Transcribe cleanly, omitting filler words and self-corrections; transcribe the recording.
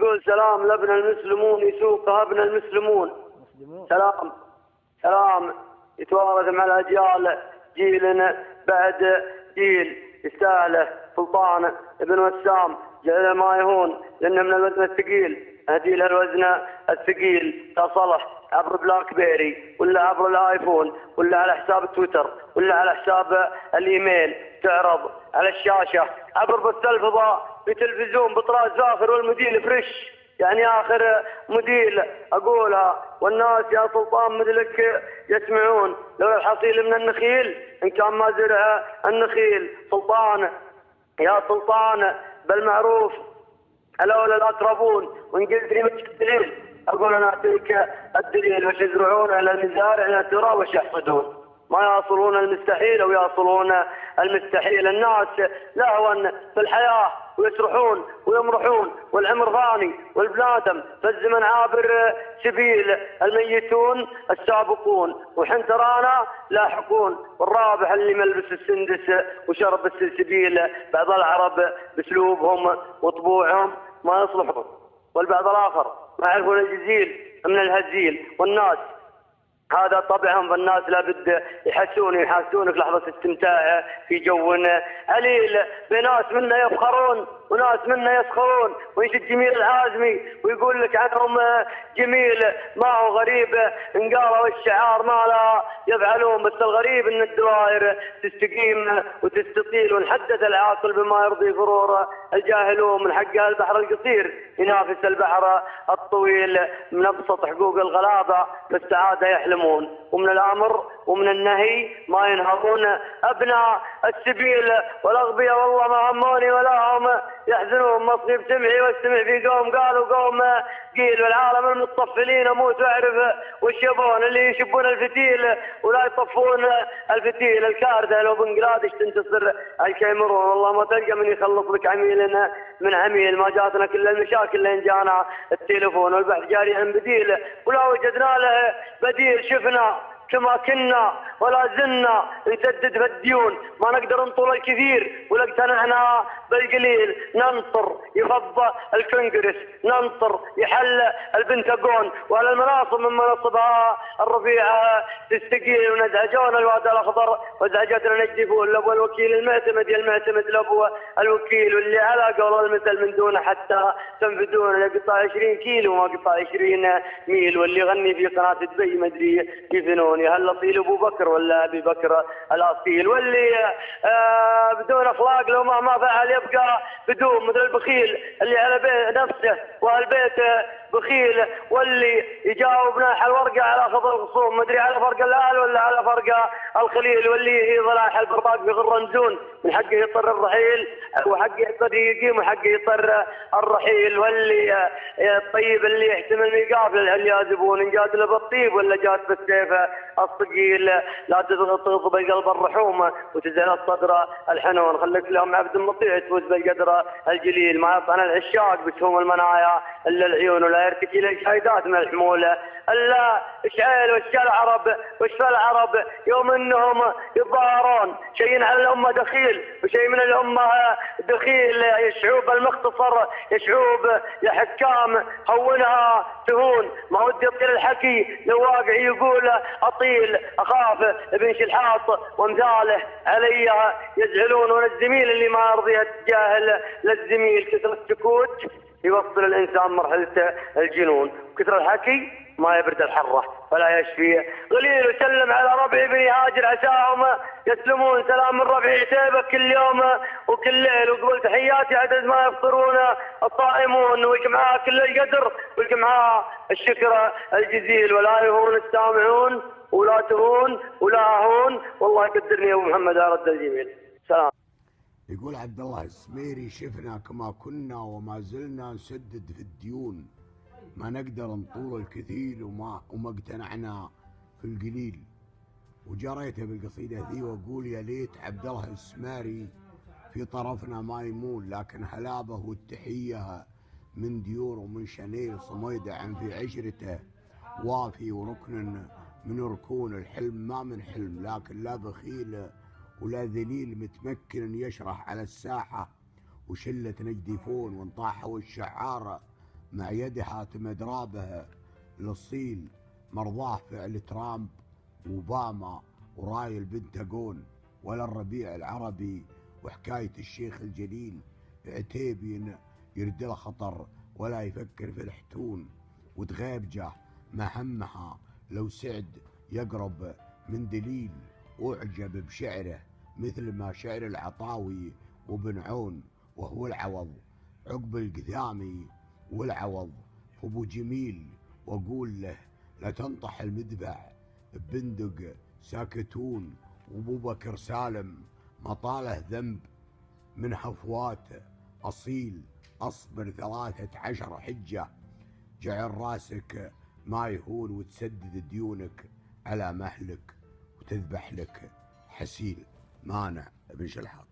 يقول سلام لابن المسلمون يسوقها ابن المسلمون. سلام سلام يتوارث مع الأجيال جيل بعد جيل، يستاهله سلطان ابن وسام جعل ما يهون لأنه من الوزن الثقيل. أهدي له الوزن الثقيل تصلح عبر بلاك بيري ولا عبر الايفون ولا على حساب تويتر ولا على حساب الايميل، تعرض على الشاشة عبر بث الفضاء بتلفزيون بطراز زاخر والمدير فريش. يعني آخر مدير أقولها، والناس يا سلطان مثلك يسمعون. لو الحصيل من النخيل إن كان ما زرع النخيل. سلطان يا سلطان بالمعروف الأولى لا تربون، وإن قلت لي مش الدليل أقول أنا أعطيك الدليل. وش يزرعون على المزارع لا ترى وش يحصدون. ما يصلون المستحيل أو يصلون المستحيل. الناس لهوا في الحياة ويسرحون ويمرحون، والعمر فاني والبنادم فالزمن عابر سبيل. الميتون السابقون وحين ترانا لاحقون، والرابح اللي ملبس السندس وشرب السلسبيل. بعض العرب باسلوبهم وطبوعهم ما يصلحون، والبعض الآخر ما يعرفون الجزيل من الهزيل. والناس هذا طبعهم، فالناس لابد يحسونك لحظة استمتاع في جو عليل. بناس منا يفخرون وناس منا يسخرون، ويشد جميل العازمي ويقول لك عنهم جميل. ما هو غريب ان قالوا الشعار ما لا يفعلون، بس الغريب ان الدوائر تستقيم وتستطيل. ونحدث العاقل بما يرضي غرور الجاهلون. من حقها البحر القصير ينافس البحر الطويل. من ابسط حقوق الغلابه بالسعاده يحلمون، ومن الامر ومن النهي ما ينهضون. ابناء السبيل والاغبياء والله ما هموني ولا هم يحزنون. مصيب سمعي واستمع في قوم قالوا قوم قيل، والعالم المتصفلين اموت واعرف وش يبون. اللي يشبون الفتيل ولا يطفون الفتيل. الكارثه لو بنجلاديش تنتصر الكاميرون، والله ما تلقى من يخلص لك عميل من عميل. ما جاتنا كل المشاكل لين جانا التليفون، والبحث جاري عن بديل ولا وجدنا له بديل. شفنا كما كنا ولا زلنا نسدد في الديون، ما نقدر نطول الكثير ولا اقتنعنا بالقليل. ننطر يفضى الكونغرس، ننطر يحل البنتاغون، وعلى المناصب من مناصبها الرفيعة تستقيل. ونزعجون الواد الأخضر وازعجتنا نجدفون لابو الوكيل المعتمد، يا المعتمد لابو الوكيل. واللي على قول المثل من دون حتى تنفذون. يقطع 20 كيلو ما قطع 20 ميل. واللي يغني في قناة دبي ما ادري كيف نون، هل اصيل ابو بكر ولا ابي بكر الاصيل. واللي بدون اخلاق لو ما فعل يبقى بدون، مثل البخيل اللي على بيت نفسه والبيت بخيل. واللي يجاوب ناح الورقه على خضر الخصوم ما ادري على فرق الاهل ولا على فرق الخليل. واللي هي ضلاح البرباق في غرنزون من حقه يضطر الرحيل، وحقه يضطر يقيم وحقه يضطر الرحيل. واللي الطيب اللي يحتمل ميقاف للعليا زبون، ان جات له بالطيب ولا جات بالسيف الثقيل. لا تغضب القلب الرحوم وتزعل الصدر الحنون. خليك لهم عبد مطيع تفوز بالقدر الجليل. ما يطعن العشاق بسهم المنايا الا العيون، ولا يرتكي للشهيدات من الحموله الا اشعيل. وش العرب وش العرب يوم انهم يتظاهرون شيء على الامه دخيل وشيء من الامه دخيل. يا شعوب المختصر يا شعوب يا حكام هونها تهون. ما ودي يطير الحكي لو واقع يقول اطيل. اخاف ابن شلحاط وامثاله علي يزعلون. والزميل اللي ما يرضي يتجاهل للزميل. كثر السكوت يوصل الانسان مرحله الجنون، كثر الحكي ما يبرد الحره ولا يشفيه. غليل وسلم على ربعي بن هاجر عساهم يسلمون. سلام من ربعي يتابك كل يوم وكل ليل. وقبل تحياتي عدد ما يفطرون الصائمون. ويك معاه كل القدر ويك معاه الشكر الجزيل. ولا يهون السامعون ولا تهون ولا هون. والله يقدرني يا ابو محمد رد الجميل. سلام. يقول عبد الله السميري شفنا كما كنا وما زلنا نسدد في الديون. ما نقدر نطول الكثير وما اقتنعنا في القليل. وجريته بالقصيدة ذي واقول يا ليت عبد الله السماري في طرفنا ما يمول. لكن هلابه والتحية من ديور ومن شنيل صميدة عن في عشرته وافي وركن من ركون. الحلم ما من حلم لكن لا بخيل ولا ذليل متمكن يشرح على الساحة. وشلة نجديفون وانطاحوا الشعار مع يد حاتم درابه للصين، مرضاه فعل ترامب وأوباما وراي البنتاغون، ولا الربيع العربي وحكاية الشيخ الجليل عتيبي يرد له خطر ولا يفكر في الحتون، وتغيبجه ما همها لو سعد يقرب من دليل، أعجب بشعره مثل ما شعر العطاوي وبن عون، وهو العوض عقب القثامي والعوض أبو جميل، وأقول له لا تنطح المذبح ببندق ساكتون، وابو بكر سالم ما طاله ذنب من هفواته أصيل، أصبر 13 حجة جعل راسك ما يهون، وتسدد ديونك على مهلك وتذبح لك حسيل. مانع بن شلحط.